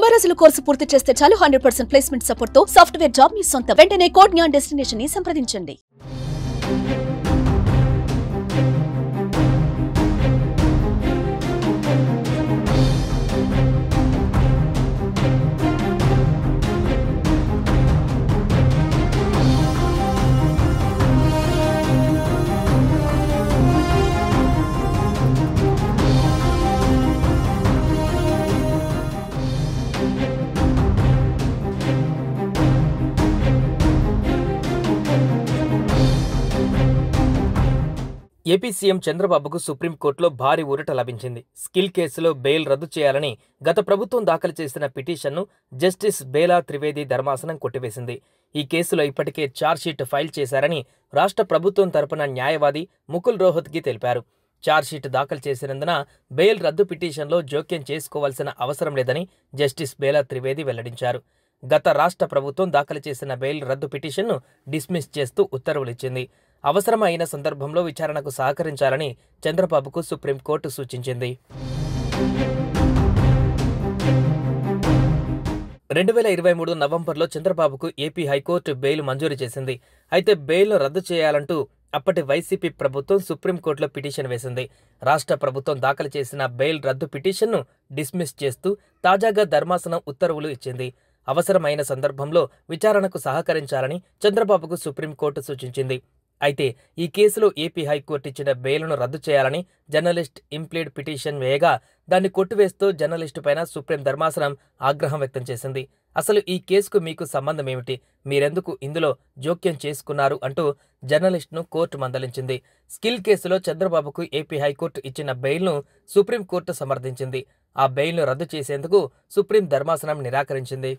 90 రోజుల కోర్సు పూర్తి చేస్తే చాలు 100% ప్లేస్మెంట్ సపోర్ట్ తో సాఫ్ట్వేర్ జాబ్ మీ సొంతం. వెంటనే కోడ్ జ్ఞాన్ డెస్టినేషన్ ని సంప్రదించండి. ఏపీ సీఎం చంద్రబాబుకు సుప్రీంకోర్టులో భారీ ఊరట లభించింది. స్కిల్ కేసులో బెయిల్ రద్దు చేయాలని గత ప్రభుత్వం దాఖలు చేసిన పిటిషన్ను జస్టిస్ బేలా త్రివేది ధర్మాసనం కొట్టివేసింది. ఈ కేసులో ఇప్పటికే ఛార్జ్షీట్ ఫైల్ చేశారని రాష్ట్ర ప్రభుత్వం తరపున న్యాయవాది ముకుల్ రోహత్గి తెలిపారు. ఛార్జ్షీట్ దాఖలు చేసినందున బెయిల్ రద్దు పిటిషన్లో జోక్యం చేసుకోవాల్సిన అవసరం లేదని జస్టిస్ బేలా త్రివేది వెల్లడించారు. గత రాష్ట్ర ప్రభుత్వం దాఖలు చేసిన బెయిల్ రద్దు పిటిషన్ను డిస్మిస్ చేస్తూ ఉత్తర్వులిచ్చింది. అవసరం అయిన సందర్భంలో విచారణకు సహకరించాలని చంద్రబాబుకు సుప్రీంకోర్టు సూచించింది. 2023 నవంబర్లో చంద్రబాబుకు ఏపీ హైకోర్టు బెయిల్ మంజూరు చేసింది. అయితే బెయిల్ను రద్దు చేయాలంటూ అప్పటి వైసీపీ ప్రభుత్వం సుప్రీంకోర్టులో పిటిషన్ వేసింది. రాష్ట్ర ప్రభుత్వం దాఖలు చేసిన బెయిల్ రద్దు పిటిషన్ను డిస్మిస్ చేస్తూ తాజాగా ధర్మాసనం ఉత్తర్వులు ఇచ్చింది. అవసరమైన సందర్భంలో విచారణకు సహకరించాలని చంద్రబాబుకు సుప్రీంకోర్టు సూచించింది. అయితే ఈ కేసులో ఏపీ హైకోర్టు ఇచ్చిన బెయిల్ను రద్దు చేయాలని జర్నలిస్ట్ ఇంప్లీడ్ పిటిషన్ వేయగా దాన్ని కొట్టివేస్తూ జర్నలిస్టుపైన సుప్రీం ధర్మాసనం ఆగ్రహం వ్యక్తం చేసింది. అసలు ఈ కేసుకు మీకు సంబంధం ఏమిటి? మీరెందుకు ఇందులో జోక్యం చేసుకున్నారు అంటూ జర్నలిస్టును కోర్టు మందలించింది. స్కిల్ కేసులో చంద్రబాబుకు ఏపీ హైకోర్టు ఇచ్చిన బెయిల్ను సుప్రీంకోర్టు సమర్థించింది. ఆ బెయిల్ను రద్దు చేసేందుకు సుప్రీం ధర్మాసనం నిరాకరించింది.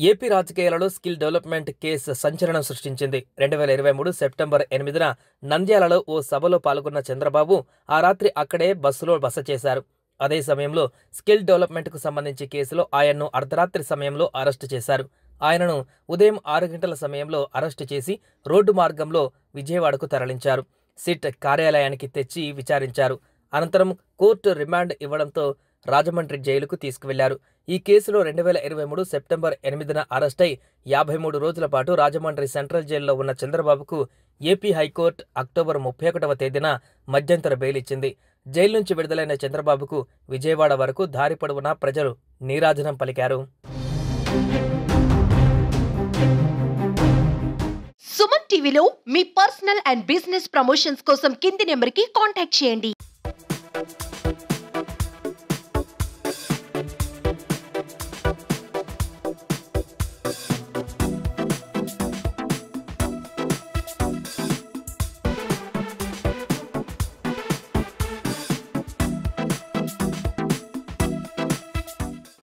ఏపీ రాజకీయాలలో స్కిల్ డెవలప్మెంట్ కేసు సంచలనం సృష్టించింది. 2023 సెప్టెంబర్ 8న నంద్యాలలో ఓ సభలో పాల్గొన్న చంద్రబాబు ఆ రాత్రి అక్కడే బస్సులో బస చేశారు. అదే సమయంలో స్కిల్ డెవలప్మెంట్కు సంబంధించి కేసులో ఆయన్ను అర్ధరాత్రి సమయంలో అరెస్టు చేశారు. ఆయనను ఉదయం 6 గంటల సమయంలో అరెస్టు చేసి రోడ్డు మార్గంలో విజయవాడకు తరలించారు. సిట్ కార్యాలయానికి తెచ్చి విచారించారు. అనంతరం కోర్టు రిమాండ్ ఇవ్వడంతో రాజమండ్రి జైలుకు తీసుకువెళ్లారు. ఈ కేసులో 2023 సెప్టెంబర్ 8న అరెస్టై 53 రోజుల పాటు రాజమండ్రి సెంట్రల్ జైల్లో ఉన్న చంద్రబాబుకు ఏపీ హైకోర్టు అక్టోబర్ 31వ తేదీన మధ్యంతర బెయిల్ ఇచ్చింది. జైలు నుంచి విడుదలైన చంద్రబాబుకు విజయవాడ వరకు దారి పొడవునా ప్రజలు నీరాజనం పలికారు. సుమన్ టీవీలో మీ పర్సనల్ అండ్ బిజినెస్ ప్రమోషన్స్ కోసం కింది నెంబర్కి కాంటాక్ట్ చేయండి.